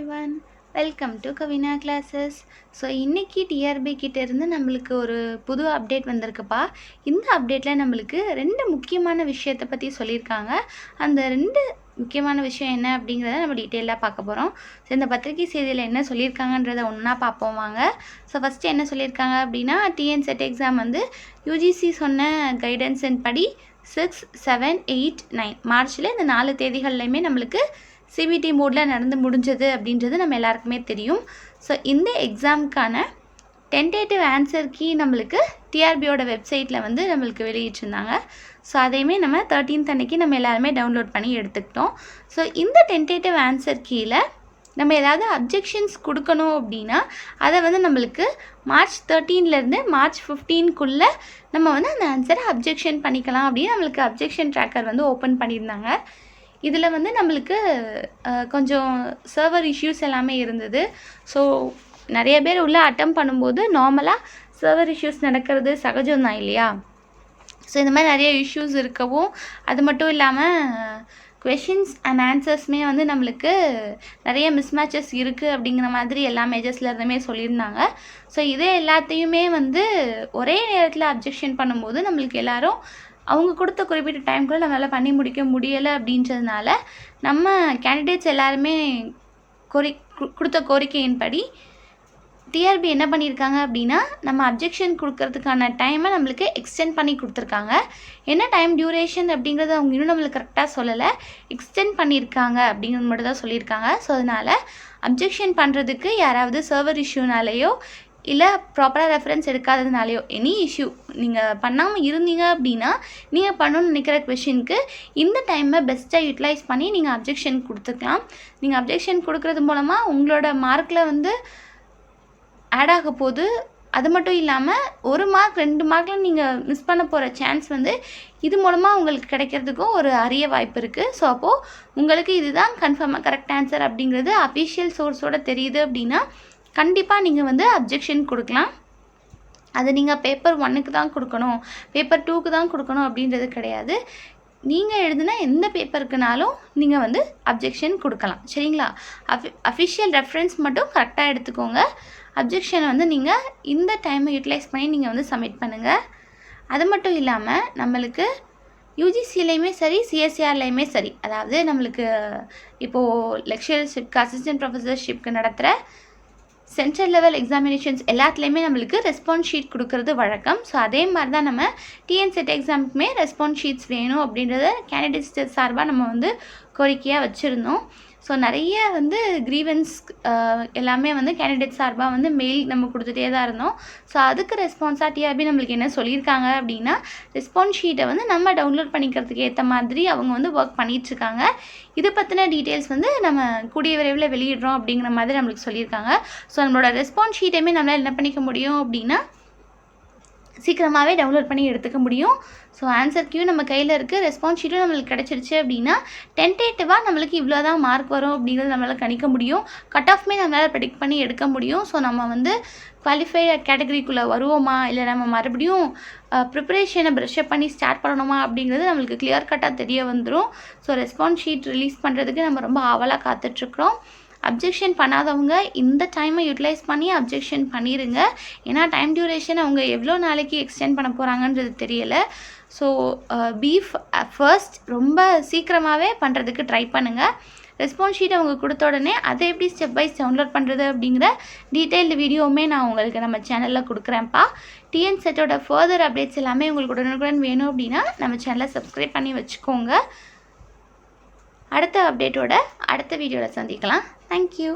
Everyone, welcome to Kavina classes. So இன்றைக்கி TRP கிட்டேருந்து நம்மளுக்கு ஒரு புது அப்டேட் வந்திருக்குப்பா. இந்த அப்டேட்டில் நம்மளுக்கு 2 முக்கியமான விஷயத்தை பற்றி சொல்லியிருக்காங்க. அந்த 2 முக்கியமான விஷயம் என்ன அப்படிங்கிறத நம்ம டீட்டெயிலாக பார்க்க போகிறோம். ஸோ இந்த பத்திரிகை செய்தியில் என்ன சொல்லியிருக்காங்கன்றதை ஒன்றா பார்ப்போம் வாங்க. ஸோ ஃபஸ்ட்டு என்ன சொல்லியிருக்காங்க அப்படின்னா, டிஎன் செட் எக்ஸாம் வந்து யூஜிசி சொன்ன கைடன்ஸின் படி 6, 7, 8, 9 மார்ச்சில் இந்த 4 தேதிகள்லையுமே நம்மளுக்கு சிபிடி மோடில் நடந்து முடிஞ்சது அப்படின்றது நம்ம எல்லாருக்குமே தெரியும். ஸோ இந்த எக்ஸாமுக்கான டென்டேட்டிவ் ஆன்சர் கீ நம்மளுக்கு டிஆர்பியோட வெப்சைட்டில் வந்து நம்மளுக்கு வெளியிட்டிருந்தாங்க. ஸோ அதையுமே நம்ம 13th அன்னைக்கு நம்ம எல்லாருமே டவுன்லோட் பண்ணி எடுத்துக்கிட்டோம். ஸோ இந்த டென்டேட்டிவ் ஆன்சர் கீயில் நம்ம ஏதாவது அப்ஜெக்ஷன்ஸ் கொடுக்கணும் அப்படின்னா அதை வந்து நம்மளுக்கு மார்ச் 13லேருந்து மார்ச் 15க்குள்ளே நம்ம வந்து அந்த ஆன்சரை அப்ஜெக்ஷன் பண்ணிக்கலாம் அப்படின்னு நம்மளுக்கு அப்ஜெக்ஷன் ட்ராக்கர் வந்து ஓப்பன் பண்ணியிருந்தாங்க. இதில் வந்து நம்மளுக்கு கொஞ்சம் சர்வர் இஷ்யூஸ் எல்லாமே இருந்தது. ஸோ நிறைய பேர் உள்ளே அட்டம் பண்ணும்போது நார்மலாக சர்வர் இஷ்யூஸ் நடக்கிறது சகஜம்தான் இல்லையா? ஸோ இந்த மாதிரி நிறைய இஷ்யூஸ் இருக்கவும், அது மட்டும் இல்லாமல் கொஷின்ஸ் அண்ட் ஆன்சர்ஸுமே வந்து நம்மளுக்கு நிறைய மிஸ்மேட்சஸ் இருக்குது அப்படிங்கிற மாதிரி எல்லா மேஜர்ஸில் இருந்துமே சொல்லியிருந்தாங்க. ஸோ இதே எல்லாத்தையுமே வந்து ஒரே நேரத்தில் அப்ஜெக்ஷன் பண்ணும்போது நம்மளுக்கு எல்லோரும் அவங்க கொடுத்த குறிப்பிட்ட டைம்குள்ளே நம்மளால் பண்ணி முடிக்க முடியலை அப்படின்றதுனால நம்ம கேண்டிடேட்ஸ் எல்லாருமே கொடுத்த கோரிக்கையின்படி டிஆர்பி என்ன பண்ணியிருக்காங்க அப்படின்னா, நம்ம அப்ஜெக்ஷன் கொடுக்கறதுக்கான டைமை நம்மளுக்கு எக்ஸ்டெண்ட் பண்ணி கொடுத்துருக்காங்க. என்ன டைம் டியூரேஷன் அப்படிங்கிறது அவங்க இன்னும் நம்மளுக்கு கரெக்டாக சொல்லலை, எக்ஸ்டெண்ட் பண்ணியிருக்காங்க அப்படிங்கிறது மட்டும் தான் சொல்லியிருக்காங்க. ஸோ அதனால் அப்ஜெக்ஷன் பண்ணுறதுக்கு யாராவது சர்வர் இஷ்யூனாலேயோ இல்லை ப்ராப்பராக ரெஃபரன்ஸ் எடுக்காததுனாலையோ எனி இஷ்யூ நீங்கள் பண்ணாமல் இருந்தீங்க அப்படின்னா, நீங்கள் பண்ணணும்னு நினைக்கிற கொஷினுக்கு இந்த டைமை பெஸ்ட்டாக யூட்டிலைஸ் பண்ணி நீங்கள் அப்ஜெக்ஷன் கொடுத்துக்கலாம். நீங்கள் அப்ஜெக்ஷன் கொடுக்குறது மூலமாக உங்களோட மார்க்கில் வந்து ஆட் ஆக போகுது. அது மட்டும் இல்லாமல் 1 மார்க் 2 மார்க்கில் நீங்கள் மிஸ் பண்ண போகிற சான்ஸ் வந்து இது மூலமாக உங்களுக்கு கிடைக்கிறதுக்கும் ஒரு அரிய வாய்ப்பு இருக்குது. ஸோ அப்போது உங்களுக்கு இதுதான் கன்ஃபார்மாக கரெக்ட் ஆன்சர் அப்படிங்கிறது அஃபிஷியல் சோர்ஸோடு தெரியுது அப்படின்னா கண்டிப்பாக நீங்கள் வந்து அப்ஜெக்ஷன் கொடுக்கலாம். அது நீங்கள் பேப்பர் 1க்கு தான் கொடுக்கணும், பேப்பர் 2க்கு தான் கொடுக்கணும் அப்படின்றது கிடையாது. நீங்கள் எழுதுனா எந்த பேப்பருக்குனாலும் நீங்கள் வந்து அப்ஜெக்ஷன் கொடுக்கலாம். சரிங்களா? அஃபிஷியல் ரெஃபரன்ஸ் மட்டும் கரெக்டாக எடுத்துக்கோங்க. அப்ஜெக்ஷனை வந்து நீங்கள் இந்த டைமை யூட்டிலைஸ் பண்ணி நீங்கள் வந்து சப்மிட் பண்ணுங்கள். அது மட்டும் இல்லாமல் நம்மளுக்கு யூஜிசிலையுமே சரி, சிஎஸ்சிஆர்லையுமே சரி, அதாவது நம்மளுக்கு இப்போது லெக்சரர்ஷிப்க்கு அசிஸ்டன்ட் ப்ரொஃபஸர்ஷிப்க்கு நடத்துகிற சென்ட்ரல் லெவல் எக்ஸாமினேஷன்ஸ் எல்லாத்துலேயுமே நம்மளுக்கு ரெஸ்பான்ஸ் ஷீட் கொடுக்கறது வழக்கம். ஸோ அதே மாதிரி தான் நம்ம டிஎன்செட் எக்ஸாமுக்குமே ரெஸ்பான்ஸ் ஷீட்ஸ் வேணும் அப்படின்றத கேண்டிடேட்ஸ் சார்பாக நம்ம வந்து கோரிக்கையாக வச்சுருந்தோம். ஸோ நிறைய வந்து க்ரீவன்ஸ் எல்லாமே வந்து கேண்டிடேட் சார்பாக வந்து மெயில் நம்ம கொடுத்துட்டே தான் இருந்தோம். ஸோ அதுக்கு ரெஸ்பான்ஸாக டிஆர்பி நம்மளுக்கு என்ன சொல்லியிருக்காங்க அப்படின்னா, ரெஸ்பான்ஸ் ஷீட்டை வந்து நம்ம டவுன்லோட் பண்ணிக்கிறதுக்கு ஏற்ற மாதிரி அவங்க வந்து ஒர்க் பண்ணிகிட்ருக்காங்க. இதை பற்றின டீட்டெயில்ஸ் வந்து நம்ம கூடிய விரைவில் வெளியிடுறோம் அப்படிங்கிற மாதிரி நம்மளுக்கு சொல்லியிருக்காங்க. ஸோ நம்மளோட ரெஸ்பான்ஸ் ஷீட்டையுமே நம்மளால் என்ன பண்ணிக்க முடியும் அப்படின்னா சீக்கிரமாகவே டவுன்லோட் பண்ணி எடுத்துக்க முடியும். ஸோ ஆன்சர் கியூ நம்ம கையில் இருக்குது, ரெஸ்பான்ஸ் ஷீட்டும் நம்மளுக்கு கிடச்சிருச்சு அப்படின்னா டென்டேட்டிவாக நம்மளுக்கு இவ்வளோ தான் மார்க் வரும் அப்படிங்கிறது நம்மளால் கணிக்க முடியும். கட் ஆஃப்மே நம்மளால் ப்ரெடிக்ட் பண்ணி எடுக்க முடியும். ஸோ நம்ம வந்து குவாலிஃபைட் கேட்டகரிக்குள்ளே வருவோமா, இல்லை நம்ம மறுபடியும் ப்ரிப்பரேஷனை ப்ரெஷ்அப் பண்ணி ஸ்டார்ட் பண்ணணுமா அப்படிங்கிறது நம்மளுக்கு கிளியர் கட்டாக தெரிய வந்துடும். ஸோ ரெஸ்பான்ஸ் ஷீட் ரிலீஸ் பண்ணுறதுக்கு நம்ம ரொம்ப ஆவலாக காத்துட்ருக்குறோம். அப்ஜெக்ஷன் பண்ணாதவங்க இந்த டைமை யூட்டிலைஸ் பண்ணி அப்ஜெக்ஷன் பண்ணிடுங்க. ஏன்னா டைம் டியூரேஷன் அவங்க எவ்வளோ நாளைக்கு எக்ஸ்டெண்ட் பண்ண போகிறாங்கன்றது தெரியலை. ஸோ ஃபர்ஸ்ட் ரொம்ப சீக்கிரமாகவே பண்ணுறதுக்கு ட்ரை பண்ணுங்கள். ரெஸ்பான்ஸ் ஷீட் அவங்க கொடுத்த உடனே அதை எப்படி ஸ்டெப் பை டவுன்லோட் பண்ணுறது அப்படிங்கிற டீட்டெயில்டு வீடியோவுமே நான் உங்களுக்கு நம்ம சேனலில் கொடுக்குறேன்ப்பா. டிஎன் செட்டோட ஃபர்தர் அப்டேட்ஸ் எல்லாமே உங்களுக்கு உடனுக்குடன் வேணும் அப்படின்னா நம்ம சேனலை சப்ஸ்கிரைப் பண்ணி வச்சுக்கோங்க. அடுத்த அப்டேட்டோட அடுத்த வீடியோவில் சந்திக்கலாம். தேங்க்யூ.